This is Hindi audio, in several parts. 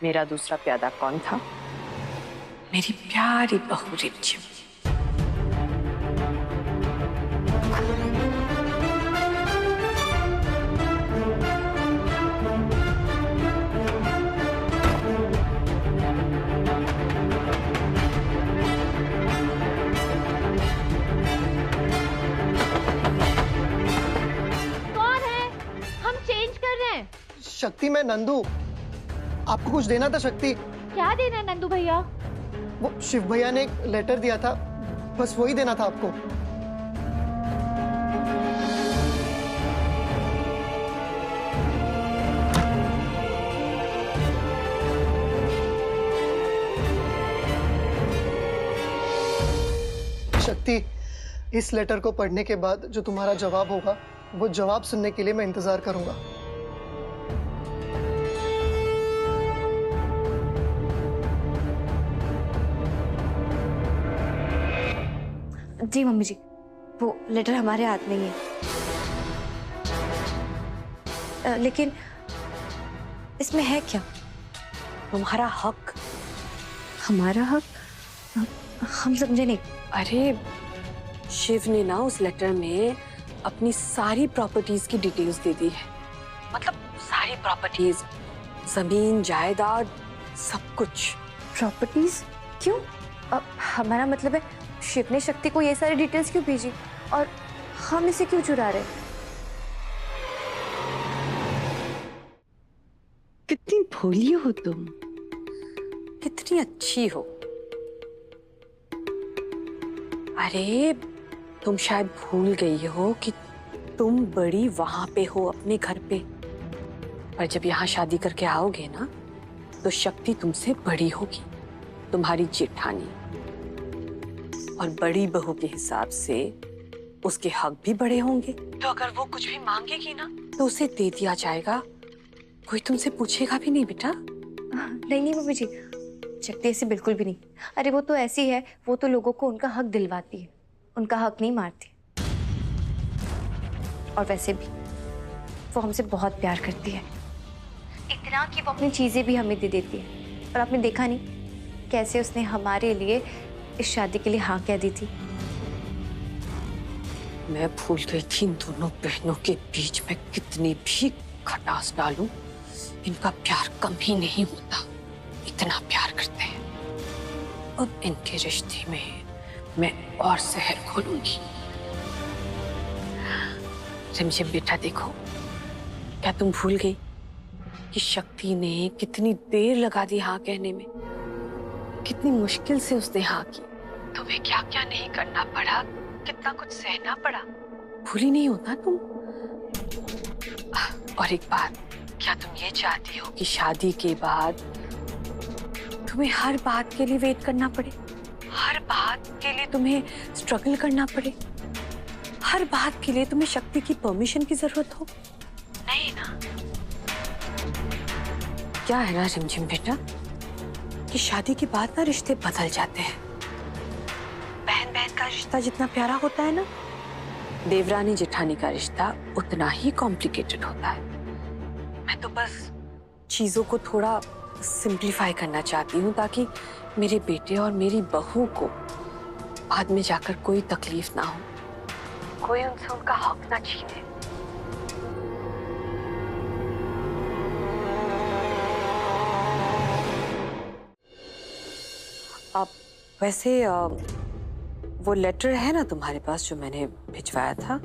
मेरा दूसरा प्यादा कौन था? मेरी प्यारी बहू रिमझिम। कौन है? हम चेंज कर रहे हैं। शक्ति, मैं नंदू। आपको कुछ देना था शक्ति। क्या देना है नंदू भैया? वो शिव भैया ने एक लेटर दिया था, बस वही देना था आपको। शक्ति, इस लेटर को पढ़ने के बाद जो तुम्हारा जवाब होगा, वो जवाब सुनने के लिए मैं इंतजार करूंगा। जी मम्मी जी, वो लेटर हमारे हाथ में ही है। लेकिन इसमें है क्या? तुम्हारा हक। हमारा हक? हम समझे नहीं। अरे शिव ने ना उस लेटर में अपनी सारी प्रॉपर्टीज की डिटेल्स दे दी है। मतलब सारी प्रॉपर्टीज, जमीन जायदाद, सब कुछ। प्रॉपर्टीज? क्यों? हमारा मतलब है शिव ने शक्ति को ये सारी डिटेल्स क्यों भेजी और हम इसे क्यों चुरा रहे? कितनी भोली हो तुम, कितनी अच्छी हो। अरे तुम शायद भूल गई हो कि तुम बड़ी वहां पे हो, अपने घर पे। पर जब यहाँ शादी करके आओगे ना, तो शक्ति तुमसे बड़ी होगी, तुम्हारी जेठानी। और बड़ी बहू के हिसाब से उसके हक भी बड़े होंगे। तो अगर वो कुछ भी मांगेगी ना, तो उसे दे दिया जाएगा। कोई तुमसे पूछेगा भी नहीं बेटा। नहीं नहीं मम्मी जी, शक्ति ऐसी बिल्कुल भी नहीं। अरे वो तो ऐसी है, वो तो लोगों को उनका हक दिलवाती है, उनका हक नहीं मारती। और वैसे भी वो हमसे बहुत प्यार करती है, इतना कि वो अपनी चीजें भी हमें दे देती है। और आपने देखा नहीं कैसे उसने हमारे लिए इस शादी के लिए हाँ कह दी थी। मैं भूल गई थी इन दोनों बहनों के बीच में कितनी भी खटास डालूं, इनका प्यार कम ही नहीं होता। इतना प्यार करते हैं। अब इनके रिश्ते में मैं और जहर घोलूंगी। रिमझिम बेटा देखो, क्या तुम भूल गई कि शक्ति ने कितनी देर लगा दी हाँ कहने में? कितनी मुश्किल से उसने हाँ की। तुम्हें क्या क्या नहीं करना पड़ा, कितना कुछ सहना पड़ा। भूली नहीं होता तुम? और एक बात, क्या तुम ये चाहती हो कि शादी के बाद तुम्हें हर बात के लिए वेट करना पड़े? हर बात के लिए तुम्हें स्ट्रगल करना पड़े? हर बात के लिए तुम्हें शक्ति की परमिशन की जरूरत हो? नहीं ना। क्या है ना रिमझिम बेटा, कि शादी के बाद ना रिश्ते बदल जाते हैं। बहन बहन का रिश्ता जितना प्यारा होता है ना, देवरानी जेठानी का रिश्ता उतना ही कॉम्प्लिकेटेड होता है। मैं तो बस चीजों को थोड़ा सिंप्लीफाई करना चाहती हूँ, ताकि मेरे बेटे और मेरी बहू को बाद में जाकर कोई तकलीफ ना हो, कोई उनसे उनका हक ना छीने। अब वैसे वो लेटर है ना तुम्हारे पास जो मैंने भिजवाया था?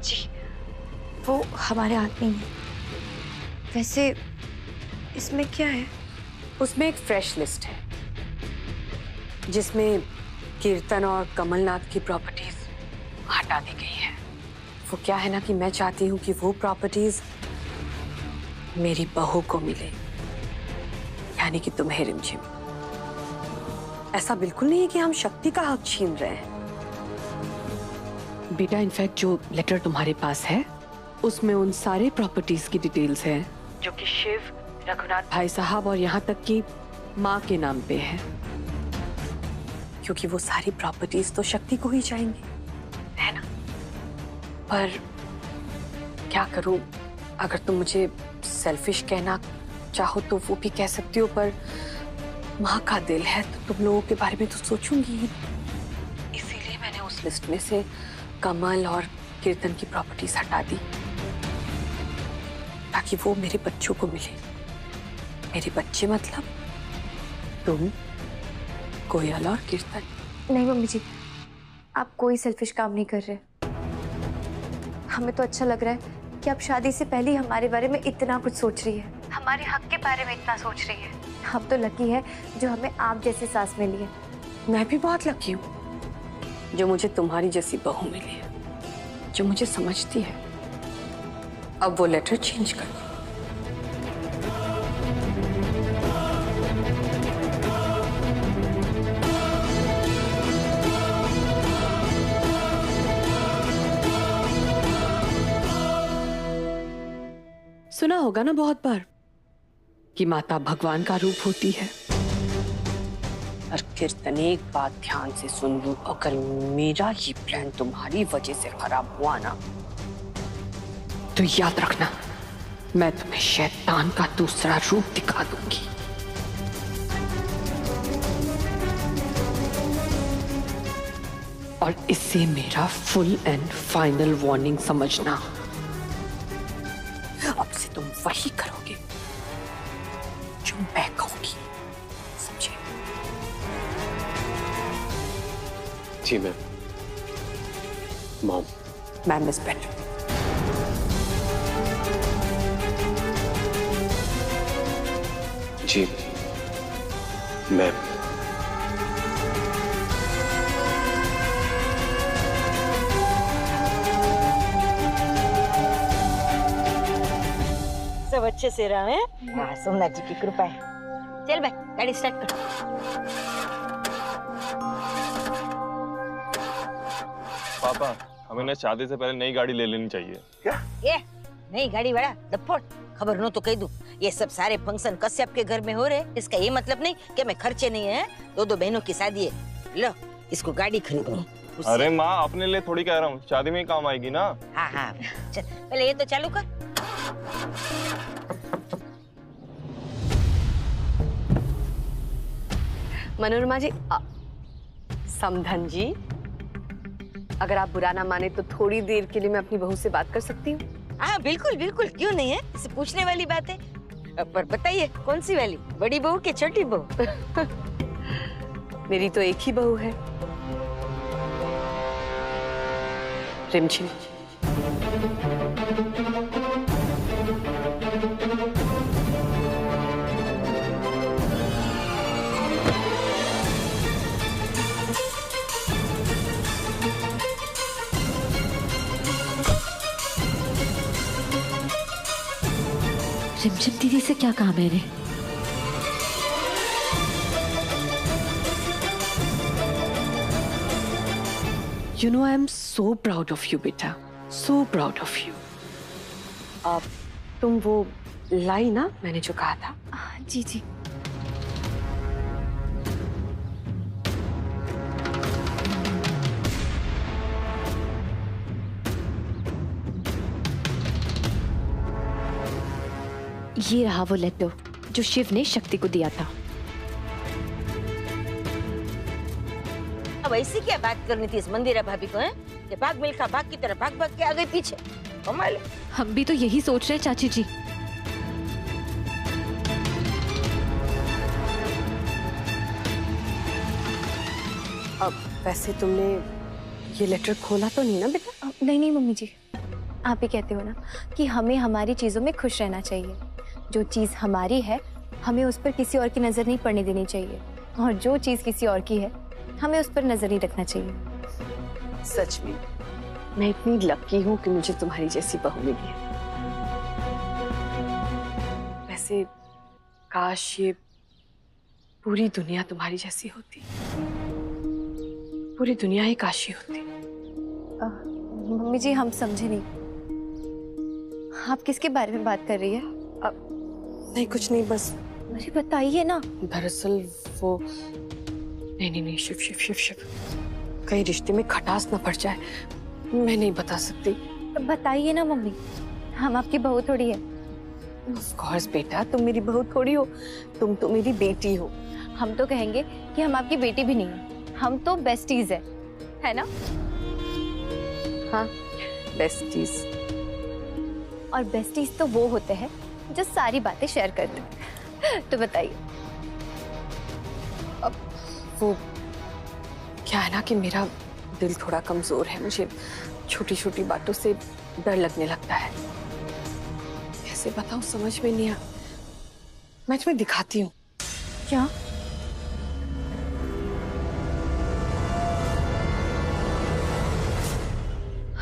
जी, वो हमारे हाथ में ही है। वैसे इसमें क्या है? उसमें एक फ्रेश लिस्ट है, जिसमें कीर्तन और कमलनाथ की प्रॉपर्टीज हटा दी गई है। वो क्या है ना कि मैं चाहती हूँ कि वो प्रॉपर्टीज मेरी बहू को मिले, यानी कि तुम्हें रिमझिम। ऐसा बिल्कुल नहीं है कि हम शक्ति का हक छीन रहे हैं बेटा। इनफैक्ट जो लेटर तुम्हारे पास है, उसमें उन सारे प्रॉपर्टीज की डिटेल्स हैं जो कि शिव, रघुनाथ भाई साहब और यहाँ तक कि माँ के नाम पे है। क्योंकि वो सारी प्रॉपर्टीज तो शक्ति को ही जाएंगी, है ना? पर क्या करूं, अगर तुम मुझे सेल्फिश कहना चाहो तो वो भी कह सकती हो, पर माँ का दिल है तो तुम लोगों के बारे में तो सोचूंगी ही। इसीलिए मैंने उस लिस्ट में से कमल और कीर्तन की प्रॉपर्टीज हटा दी, ताकि वो मेरे बच्चों को मिले। मेरे बच्चे मतलब तुम, कोयल और कीर्तन। नहीं मम्मी जी, आप कोई सेल्फिश काम नहीं कर रहे। हमें तो अच्छा लग रहा है कि आप शादी से पहले ही हमारे बारे में इतना कुछ सोच रही है, हमारे हक के बारे में इतना सोच रही है। हम तो लकी है जो हमें आप जैसी सास मिली है। मैं भी बहुत लकी हूँ जो मुझे तुम्हारी जैसी बहू मिली है, जो मुझे समझती है। अब वो लेटर चेंज कर दो। सुना होगा ना बहुत बार कि माता भगवान का रूप होती है। और कीर्तन, एक बात ध्यान से सुन लो, अगर मेरा ये प्लान तुम्हारी वजह से खराब हुआ ना, तो याद रखना मैं तुम्हें शैतान का दूसरा रूप दिखा दूंगी। और इससे मेरा फुल एंड फाइनल वार्निंग समझना। अब से तुम वही करोगे जो मैं कहूंगी, समझे? जी ma'am. Mom, ma'am is better. जी मैम। सब अच्छे से रहे हैं। हाँ, सोमनाथ जी की कृपा है। चल भाई, गाड़ी स्टार्ट कर। पापा, हमें ना शादी से पहले नई गाड़ी ले लेनी चाहिए। ये नई गाड़ी वाला डफोट, खबर नो तो कह दूं, ये सब सारे फंक्शन कश्यप के घर में हो रहे। इसका ये मतलब नहीं कि मैं खर्चे नहीं है। दो बहनों की शादी है, लो इसको गाड़ी खरीदनी। अरे माँ, अपने लिए थोड़ी कह रहा हूँ, शादी में ही काम आएगी ना। हाँ हाँ, चल पहले ये तो चालू कर। मनोरमा जी, समधन जी, अगर आप बुरा ना माने तो थोड़ी देर के लिए मैं अपनी बहू से बात कर सकती हूँ? हाँ बिल्कुल बिल्कुल, क्यों नहीं है, इसे पूछने वाली बात है। पर बताइए कौन सी वाली, बड़ी बहू की छोटी बहू? मेरी तो एक ही बहू है, रिमझिम। रिमझिम दीदी से क्या काम है रे? You know, I am so proud of you, बेटा, so proud of you. अब तुम वो लाई ना मैंने जो कहा था? जी जी। ये रहा वो लेटर जो शिव ने शक्ति को दिया था। अब ऐसी क्या बात करनी थी इस मंदिरा भाभी को, हैं? कि भाग मिल्खा भाग की तरह भाग भाग के आगे पीछे। कमाल है। हम भी तो यही सोच रहे हैं चाची जी। अब वैसे तुमने ये लेटर खोला तो नहीं ना बेटा? नहीं नहीं मम्मी जी, आप ही कहते हो ना कि हमें हमारी चीज़ों में खुश रहना चाहिए। जो चीज़ हमारी है हमें उस पर किसी और की नज़र नहीं पड़ने देनी चाहिए, और जो चीज़ किसी और की है हमें उस पर नज़र नहीं रखना चाहिए। सच में मैं इतनी लकी हूँ कि मुझे तुम्हारी जैसी बहू मिली है। वैसे काश ये पूरी दुनिया तुम्हारी जैसी होती, पूरी दुनिया ही काशी होती। मम्मी जी हम समझे नहीं, आप किसके बारे में बात कर रही है? नहीं कुछ नहीं, बस मुझे बताइए ना। दरअसल वो नहीं नहीं नहीं, शिव शिव शिव शिव, कहीं रिश्ते में खटास ना पड़ जाए। मैं नहीं बता सकती। तो बताइए ना मम्मी, हम आपकी बहू थोड़ी है। ऑफ कोर्स बेटा, तुम मेरी बहू थोड़ी हो, तुम तो मेरी बेटी हो। हम तो कहेंगे कि हम आपकी बेटी भी नहीं है, हम तो बेस्टीज है ना? हाँ, बेस्टीज। और बेस्टीज तो वो होते हैं जो सारी बातें शेयर करते हैं। तो बताइए। अब वो क्या है ना कि मेरा दिल थोड़ा कमजोर है, मुझे छोटी छोटी बातों से डर लगने लगता है। कैसे बताऊं, समझ में नहीं आ। मैं तुम्हें दिखाती हूँ। क्या?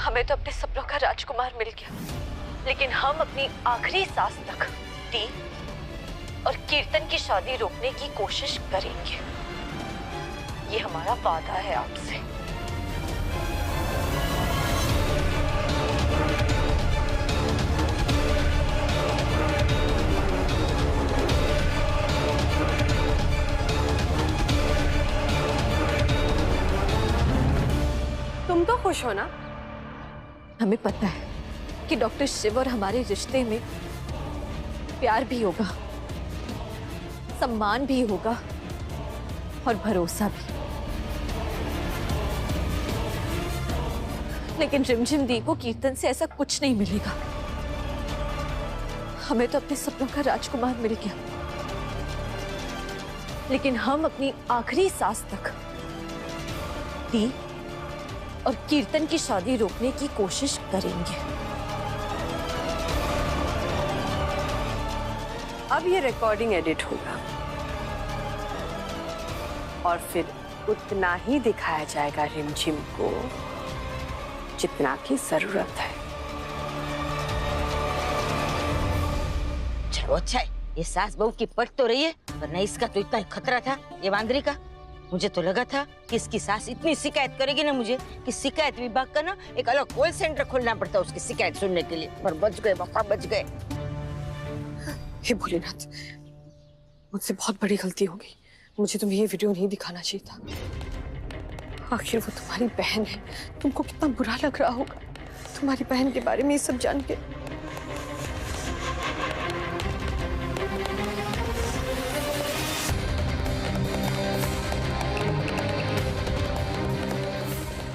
हमें तो अपने सपनों का राजकुमार मिल गया, लेकिन हम अपनी आखिरी सांस तक दी और कीर्तन की शादी रोकने की कोशिश करेंगे। ये हमारा वादा है आपसे। तुम तो खुश हो ना? हमें पता है कि डॉक्टर शिव और हमारे रिश्ते में प्यार भी होगा, सम्मान भी होगा और भरोसा भी। लेकिन रिमझिम दी को कीर्तन से ऐसा कुछ नहीं मिलेगा। हमें तो अपने सपनों का राजकुमार मिल गया, लेकिन हम अपनी आखिरी सांस तक दी और कीर्तन की शादी रोकने की कोशिश करेंगे। अब ये रिकॉर्डिंग एडिट होगा और फिर उतना ही दिखाया जाएगा रिमझिम को जितना की जरूरत है। चलो अच्छा है, ये सास बहू की पट तो रही है, वरना इसका तो इतना ही खतरा था ये वांदरी का। मुझे तो लगा था कि इसकी सास इतनी शिकायत करेगी ना मुझे कि शिकायत विभाग का ना एक अलग कॉल सेंटर खोलना पड़ता उसकी शिकायत सुनने के लिए। पर बच गए बापा, बच गए। हे भोलेनाथ, मुझसे बहुत बड़ी गलती हो गई। मुझे तुम्हें ये वीडियो नहीं दिखाना चाहिए था। आखिर वो तुम्हारी बहन है, तुमको कितना बुरा लग रहा होगा तुम्हारी बहन के बारे में ये सब जान के।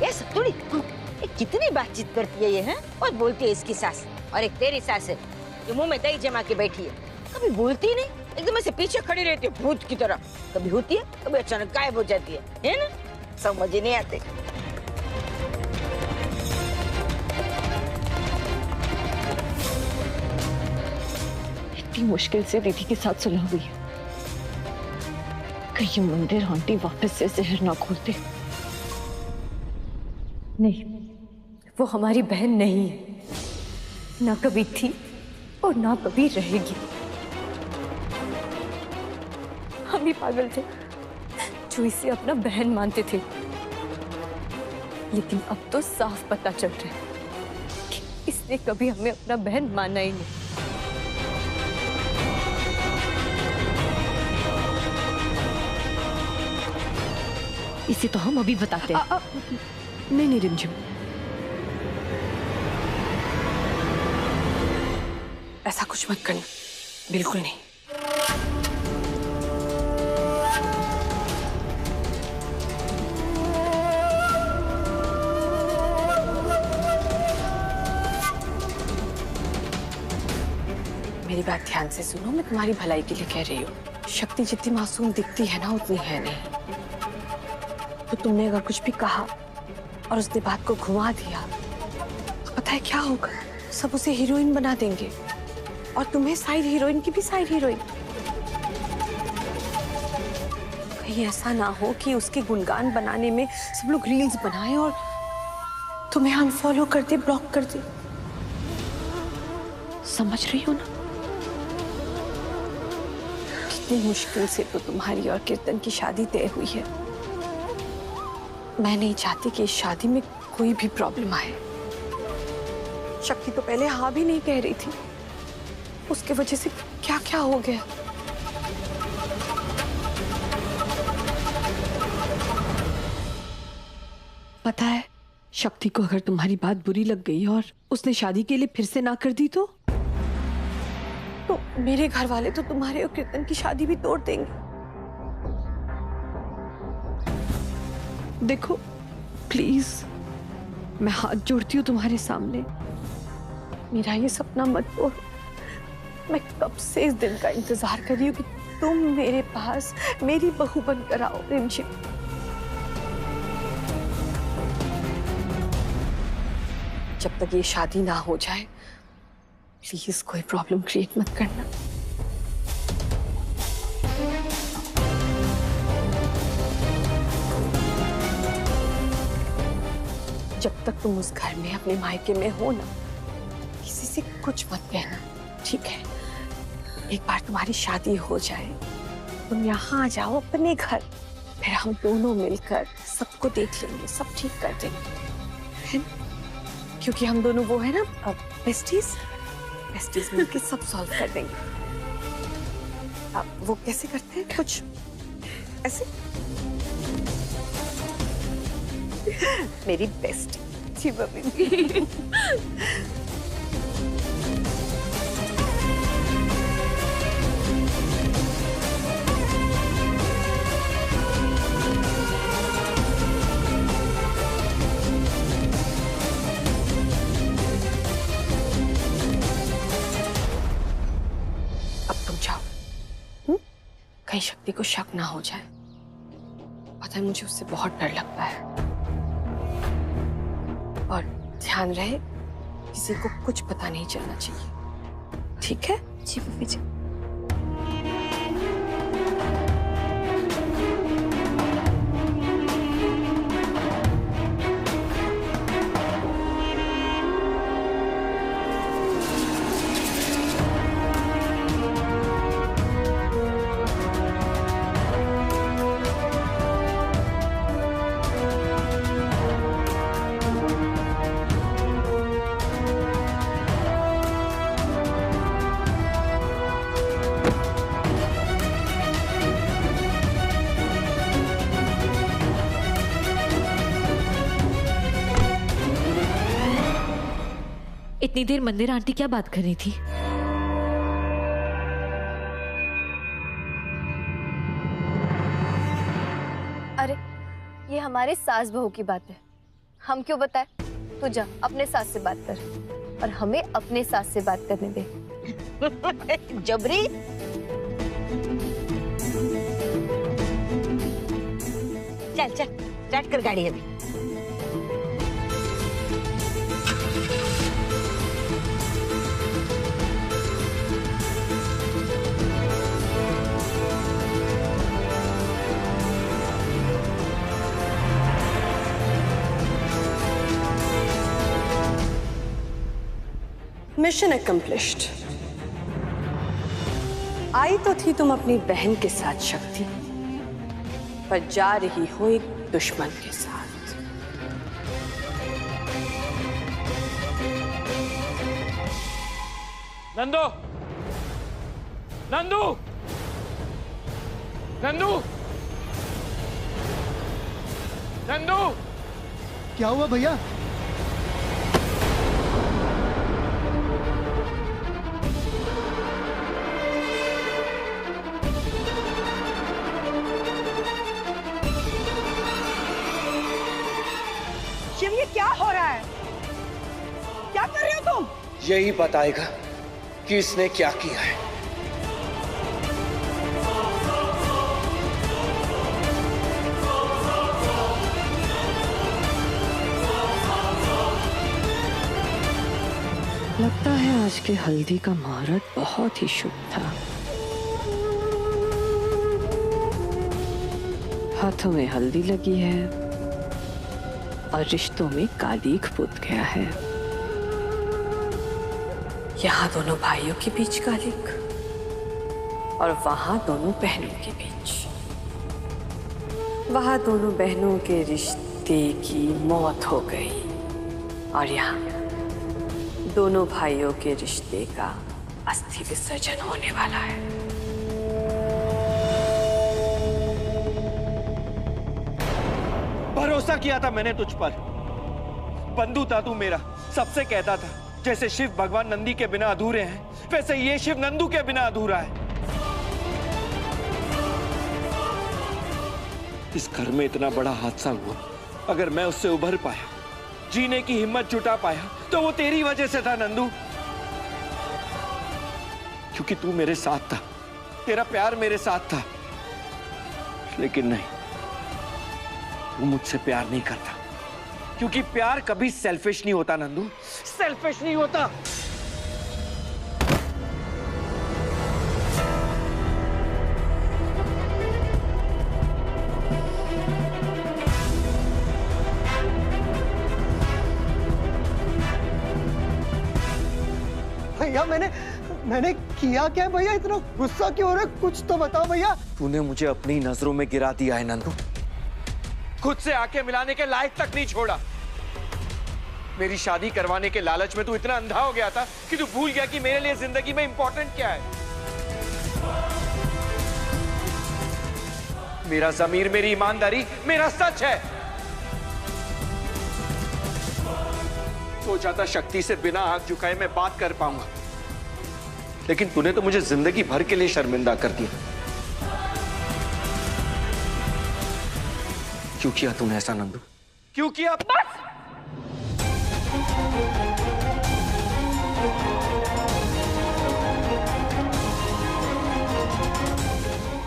ये सब थोड़ी, ये कितनी बातचीत करती है ये, हैं? और बोलती है इसकी सास, और एक तेरी सास है जो मुंह में दही जमा के बैठी है, कभी बोलती नहीं, एकदम ऐसे पीछे खड़ी रहती है भूत की तरह। कभी होती है, कभी अचानक गायब हो जाती है ना? समझ ही नहीं आते। इतनी मुश्किल से दीदी के साथ सुलह हुई है, कहीं मंदिर आंटी वापस से जहर ना खोलते। नहीं, वो हमारी बहन नहीं है, ना कभी थी और ना कभी रहेगी। हम ही पागल थे जो इसे अपना बहन मानते थे, लेकिन अब तो साफ पता चल रहा है कि इसने कभी हमें अपना बहन माना ही नहीं। इसे तो हम अभी बताते हैं। नहीं नहीं रिमझिम, ऐसा कुछ मत करना, बिल्कुल नहीं। मेरी बात ध्यान से सुनो, मैं तुम्हारी भलाई के लिए कह रही हूँ। शक्ति जितनी मासूम दिखती है ना उतनी है नहीं। तो तुमने अगर कुछ भी कहा और उसने बात को घुमा दिया तो पता है क्या होगा? सब उसे हीरोइन बना देंगे और तुम्हें साइड हीरोइन की भी साइड हीरोइन। कहीं ऐसा ना हो कि उसके गुणगान बनाने में सब लोग रील्स बनाएं और तुम्हें अनफॉलो कर दे, ब्लॉक कर दे। समझ रही हो ना? कितनी मुश्किल से तो तुम्हारी और कीर्तन की शादी तय हुई है। मैं नहीं चाहती कि इस शादी में कोई भी प्रॉब्लम आए। शक्ति तो पहले हाँ भी नहीं कह रही थी, उसके वजह से क्या क्या हो गया। पता है, शक्ति को अगर तुम्हारी बात बुरी लग गई और उसने शादी के लिए फिर से ना कर दी तो मेरे घर वाले तो तुम्हारे और कीर्तन की शादी भी तोड़ देंगे। देखो प्लीज, मैं हाथ जोड़ती हूँ तुम्हारे सामने, मेरा ये सपना मत तोड़। मैं कब से इस दिन का इंतजार कर रही हूँ कि तुम मेरे पास मेरी बहू बनकर आओ रिमझिम। जब तक ये शादी ना हो जाए प्लीज कोई प्रॉब्लम क्रिएट मत करना। जब तक तुम उस घर में अपने मायके में हो ना, किसी से कुछ मत कहना, ठीक है? एक बार तुम्हारी शादी हो जाए, तुम यहाँ आ जाओ अपने घर, फिर हम दोनों मिलकर सबको देख लेंगे, सब ठीक कर देंगे, है ना? क्योंकि हम दोनों वो है ना, बेस्टीज मिलके सब सॉल्व कर देंगे। अब वो कैसे करते हैं? कुछ ऐसे। मेरी बेस्ट जी मम्मी। कहीं शक्ति को शक ना हो जाए। पता है मुझे उससे बहुत डर लगता है। और ध्यान रहे किसी को कुछ पता नहीं चलना चाहिए, ठीक है? जी मम्मी जी। इतनी देर मंदिर आंटी क्या बात कर रही थी? अरे ये हमारे सास बहू की बात है, हम क्यों बताएं? तू जा अपने सास से बात कर और हमें अपने सास से बात करने दे। जबरी। चल चल स्टार्ट कर गाड़ी अभी। Mission accomplished. आई तो थी तुम अपनी बहन के साथ शक्ति, पर जा रही हो एक दुश्मन के साथ। नंदू, नंदू, नंदू, नंदू। क्या हुआ भैया? शिव, ये क्या हो रहा है? क्या कर रहे हो तुम? यही बताएगा कि इसने क्या किया है। लगता है आज के हल्दी का मुहूर्त बहुत ही शुभ था। हाथों में हल्दी लगी है और रिश्तों में कालीख पुत गया है। यहाँ दोनों भाइयों के बीच कालीख और वहां दोनों बहनों के बीच। वहां दोनों बहनों के रिश्ते की मौत हो गई और यहाँ दोनों भाइयों के रिश्ते का अस्थि विसर्जन होने वाला है। भरोसा किया था मैंने तुझ पर। बंधु था तू मेरा, सबसे कहता था जैसे शिव भगवान नंदी के बिना अधूरे हैं, वैसे ये शिव नंदू के बिना अधूरा है। इस घर में इतना बड़ा हादसा हुआ, अगर मैं उससे उभर पाया, जीने की हिम्मत जुटा पाया, तो वो तेरी वजह से था नंदू। क्योंकि तू मेरे साथ था, तेरा प्यार मेरे साथ था। लेकिन नहीं, तू मुझसे प्यार नहीं करता, क्योंकि प्यार कभी सेल्फिश नहीं होता नंदू, सेल्फिश नहीं होता। भैया मैंने किया क्या है भैया? इतना गुस्सा क्यों हो रहा है? कुछ तो बताओ भैया। तूने मुझे अपनी नजरों में गिरा दिया है नंदू, खुद से आंखें मिलाने के लायक तक नहीं छोड़ा। मेरी शादी करवाने के लालच में तू इतना अंधा हो गया था कि तू भूल गया कि मेरे लिए जिंदगी में इंपॉर्टेंट क्या है। मेरा ज़मीर, मेरी ईमानदारी, मेरा सच है। सोचा था शक्ति से बिना हाथ झुकाए मैं बात कर पाऊंगा, लेकिन तूने तो मुझे जिंदगी भर के लिए शर्मिंदा कर दिया। क्यों किया तूने ऐसा नंदू? क्यों किया? बस!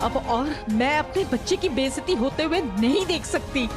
अब और मैं अपने बच्चे की बेइज्जती होते हुए नहीं देख सकती।